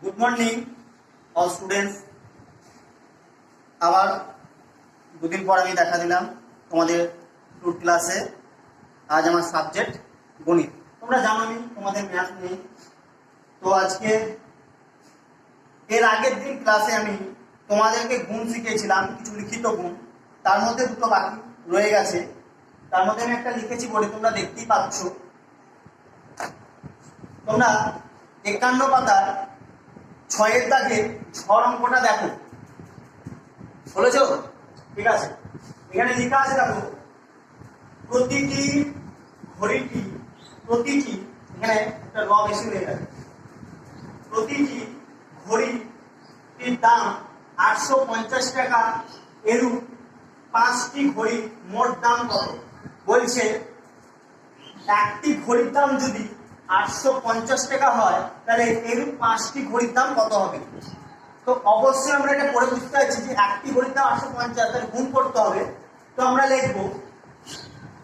Good morning all students. আবার দুদিন পর আমি দেখা দিলাম তোমাদের টুর ক্লাসে। আজ আমার সাবজেক্ট গণিত। তোমরা জানো আমি তোমাদের ম্যাথ নেই, তো আজকে এর আগের দিন ক্লাসে আমি তোমাদেরকে গুণ শিখিয়েছিলাম, কিছু লিখিত গুণ। তার মধ্যে দুটো বাকি রয়ে গেছে, তার মধ্যে আমি একটা লিখেছি বলে তোমরা দেখতেই পাচ্ছ। তোমরা 51 পাতার 6 দাগে 6 অঙ্কটা দেখো, বলেছ? ঠিক আছে, এখানে লেখা আছে দেখো, প্রতিটি ঘড়িটি, প্রতিটি, এখানে একটা র বেশি হয়ে গেছে, প্রতিটি ঘড়িটির দাম 850 টাকা, এরূপ 5টি ঘড়ির মোট দাম কত? বলছে একটি ঘড়ির দাম যদি 850 টাকা হয়, তাহলে এরূপ 5টি ঘড়ির দাম কত হবে? তো অবশ্যই আমরা এটা পড়ে বুঝতে পারছি যে একটি ঘড়ির দাম 850, তাহলে গুণ করতে হবে। তো আমরা লিখবো,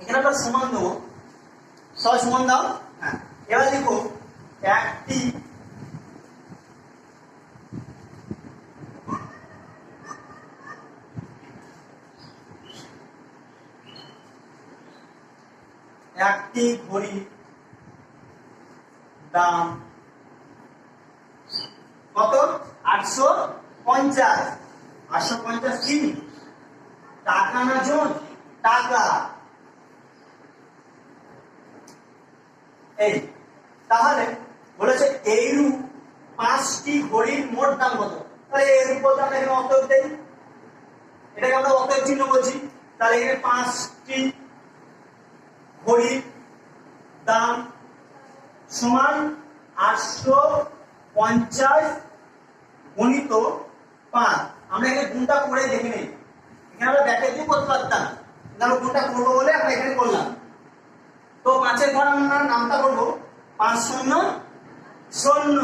এখানে আমরা সমান দেবো, সবাই সমান দাও। হ্যাঁ, এবার লিখো একটি ঘড়ির দাম কত? 850। 850 কি টাকা না জন? টাকা। এই তাহলে বলেছে এইরূপ 5টি ঘড়ির মোট দাম কত? তাহলে এইরূপ বলতে আমরা এখানে অতএব দেই, এটাকে আমরা অতএব চিহ্ন বলছি। তাহলে এখানে 5টি ঘড়ির দাম সমান 850 গুণিত 5। আমরা এখানে গুণটা করে দেখে নেই, এখানে আমরা ব্যাকে দিয়ে করতে পারতাম, আমরা গুণটা করবো বলে আমরা এখানে করলাম। তো 5-এর ঘর আমরা নামটা করবো 5 শূন্য শূন্য,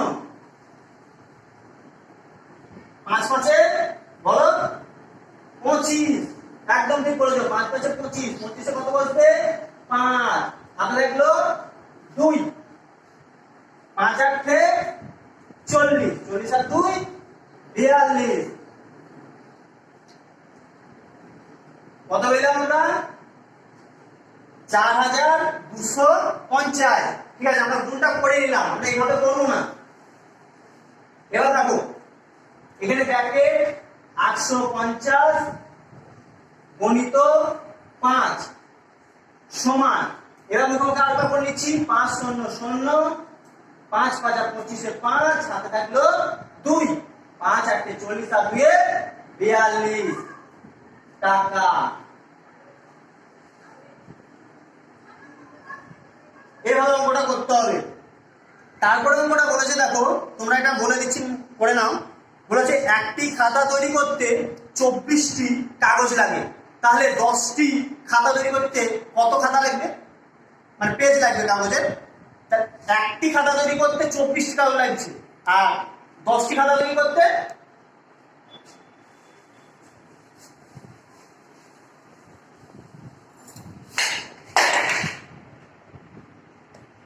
5 5-এ বলো 25। একদম ঠিক বলেছো, 5 5-এ 25। 25-এ কত বসবে? 5। হাতে লাগলো 2, 5 8-এ 40, 40 আর 2 42। কত পেলাম আমরা? 4250। ঠিক আছে, আমরা গুণটা করে নিলাম, আমরা এইভাবে করবো না। এবার দেখো এখানে ব্র্যাকেট 850 গণিত 5 সমান, এবার মুখোমুখি আলাদা করে নিচ্ছি, 5 শূন্য শূন্য, 5 5 আর 25-এ 5, হাতে থাকলো 2, 5 8-এ 40 আর 2-এ 42 টাকা। এভাবে অঙ্কটা করতে হবে। তারপরে অঙ্কটা বলেছে দেখো, তোমরা এটা বলে দিচ্ছি, করে নাও। বলেছে একটি খাতা তৈরি করতে 24টি কাগজ লাগে, তাহলে 10টি খাতা তৈরি করতে কত খাতা লাগবে, মানে পেজ লাগবে কাগজের? একটি খাতা তৈরি করতে 24টি কাগজ লাগছে, আর 10টি খাতা তৈরি করতে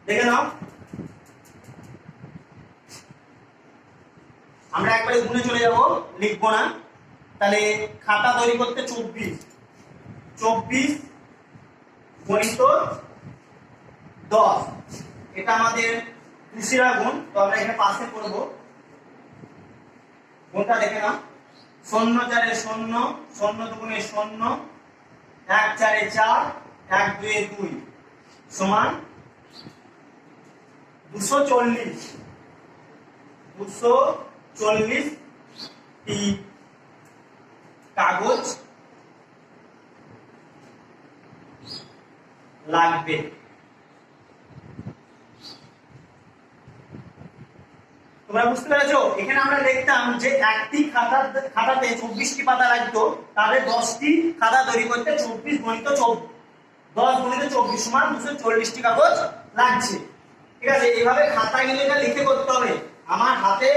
দেখে নাও। আমরা একবারে গুণে চলে যাব, লিখবো না। তাহলে খাতা তৈরি করতে 24 গণিত 10, এটা আমাদের দুসরা গুণ। তো আমরা এখানে পাশে করব, গুণটা দেখে নাও। 0 4-এ 0, 0 2-গুণে 0, 1 4-এ 4, 1 2-এ 2 সমান 240টি কাগজ লাগবে। তোমরা বুঝতে পেরেছো? এখানে আমরা লিখতাম যে একটি খাতাতে 24টি পাতা লাগতো, তাহলে 10টি খাতা তৈরি করতে 24 গণিত 10 গণিত 24 সমান 240টি কাগজ লাগছে। ঠিক আছে, এইভাবে খাতায় নিয়ে এটা লিখে করতে হবে। আমার হাতে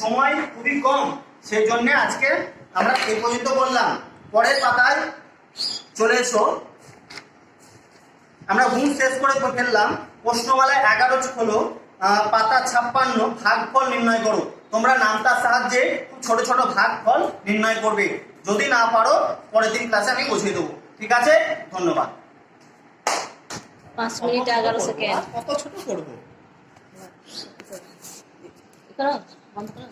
সময় খুবই কম, সেই জন্য আজকে আমরা এই পর্যন্ত বললাম। পরের পাতায় চলে এসো, আমরা গুণ শেষ করে ফেললাম। প্রশ্নমালা 11 হলো পাতা 56 ভাগফল নির্ণয় করো। তোমরা নামটার সাহায্যে খুব ছোট ছোট ভাগফল নির্ণয় করবে। যদি না পারো পরের দিন ক্লাসে আমি বুঝিয়ে দেবো। ঠিক আছে, ধন্যবাদ। 5 মিনিট 11 সেকেন্ড। কত ছোট করবো? করো, বন্ধ করো।